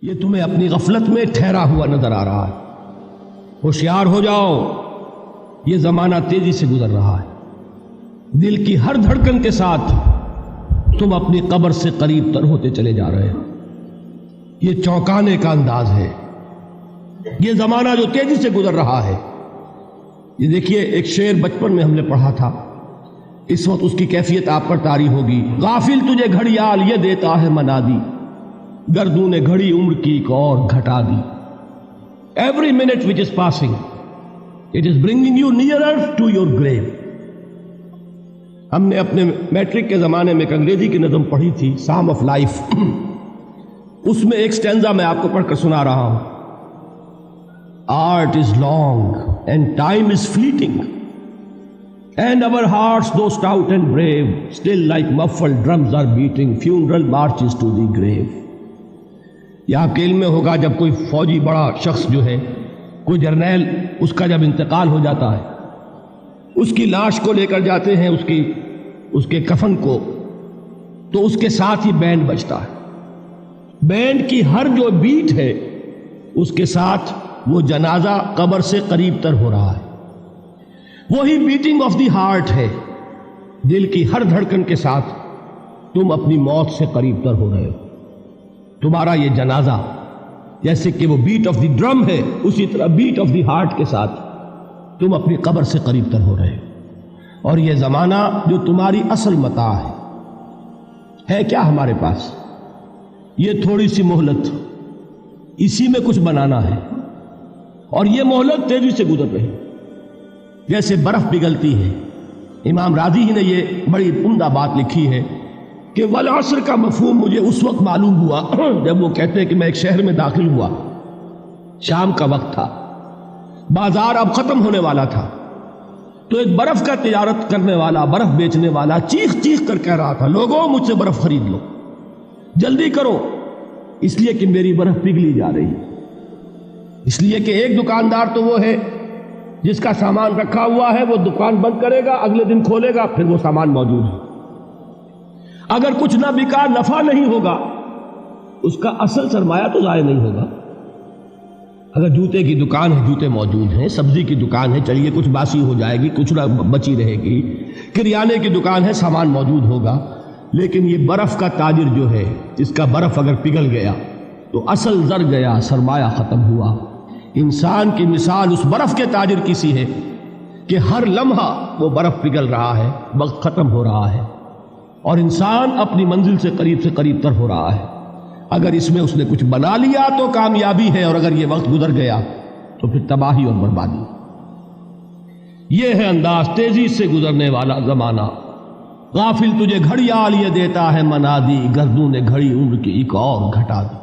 یہ تمہیں اپنی غفلت میں ٹھہرا ہوا نظر آ رہا ہے۔ ہوشیار ہو جاؤ، یہ زمانہ تیزی سے گزر رہا ہے۔ دل کی ہر دھڑکن کے ساتھ تم اپنی قبر سے قریب تر ہوتے چلے جا رہے ہو۔ یہ چونکانے کا انداز ہے، یہ زمانہ جو تیزی سے گزر رہا ہے۔ یہ دیکھیے، ایک شعر بچپن میں ہم نے پڑھا تھا، اس وقت اس کی کیفیت آپ پر طاری ہوگی۔ غافل تجھے گھڑیال یہ دیتا ہے منادی، گردوں نے گھڑی عمر کی ایک اور گھٹا دی۔ Every minute which is passing, it is bringing you nearer to your grave۔ ہم نے اپنے میٹرک کے زمانے میں ایک انگریزی کی نظم پڑھی تھی، سام آف لائف۔ اس میں ایک سٹینزا میں آپ کو پڑھ کر سنا رہا ہوں۔ Art is long and time is fleeting, and our hearts though stout and brave, still like muffled drums are beating funeral marches to the grave۔ یہ آپ کے علم میں ہوگا، جب کوئی فوجی بڑا شخص جو ہے، کوئی جرنیل، اس کا جب انتقال ہو جاتا ہے، اس کی لاش کو لے کر جاتے ہیں، اس کے کفن کو، تو اس کے ساتھ ہی بینڈ بجتا ہے۔ بینڈ کی ہر جو بیٹ ہے، اس کے ساتھ وہ جنازہ قبر سے قریب تر ہو رہا ہے۔ وہی بیٹنگ آف دی ہارٹ ہے، دل کی ہر دھڑکن کے ساتھ تم اپنی موت سے قریب تر ہو رہے ہو۔ تمہارا یہ جنازہ جیسے کہ وہ بیٹ آف دی ڈرم ہے، اسی طرح بیٹ آف دی ہارٹ کے ساتھ تم اپنی قبر سے قریب تر ہو رہے ہو۔ اور یہ زمانہ جو تمہاری اصل متاع ہے کیا ہمارے پاس؟ یہ تھوڑی سی مہلت، اسی میں کچھ بنانا ہے، اور یہ مہلت تیزی سے گزر رہی جیسے برف پگھلتی ہے۔ امام راضی ہی نے یہ بڑی عمدہ بات لکھی ہے کہ والعصر کا مفہوم مجھے اس وقت معلوم ہوا جب وہ کہتے ہیں کہ میں ایک شہر میں داخل ہوا، شام کا وقت تھا، بازار اب ختم ہونے والا تھا، تو ایک برف کا تجارت کرنے والا، برف بیچنے والا چیخ چیخ کر کہہ رہا تھا، لوگوں مجھ سے برف خرید لو، جلدی کرو، اس لیے کہ میری برف پگھلی جا رہی ہے۔ اس لیے کہ ایک دکاندار تو وہ ہے جس کا سامان رکھا ہوا ہے، وہ دکان بند کرے گا، اگلے دن کھولے گا، پھر وہ سامان موجود ہے۔ اگر کچھ نہ بکا، نفع نہیں ہوگا، اس کا اصل سرمایہ تو ضائع نہیں ہوگا۔ اگر جوتے کی دکان ہے، جوتے موجود ہیں، سبزی کی دکان ہے، چلیے کچھ باسی ہو جائے گی، کچھ نہ بچی رہے گی، کریانے کی دکان ہے، سامان موجود ہوگا۔ لیکن یہ برف کا تاجر جو ہے، جس کا برف اگر پگھل گیا تو اصل زر گیا، سرمایہ ختم ہوا۔ انسان کی مثال اس برف کے تاجر کی سی ہے کہ ہر لمحہ وہ برف پگھل رہا ہے، وقت ختم ہو رہا ہے، اور انسان اپنی منزل سے قریب تر ہو رہا ہے۔ اگر اس میں اس نے کچھ بنا لیا تو کامیابی ہے، اور اگر یہ وقت گزر گیا تو پھر تباہی اور بربادی۔ یہ ہے انداز تیزی سے گزرنے والا زمانہ۔ غافل تجھے گھڑیال یہ دیتا ہے منادی، گردوں نے گھڑی عمر کی ایک اور گھٹا دی۔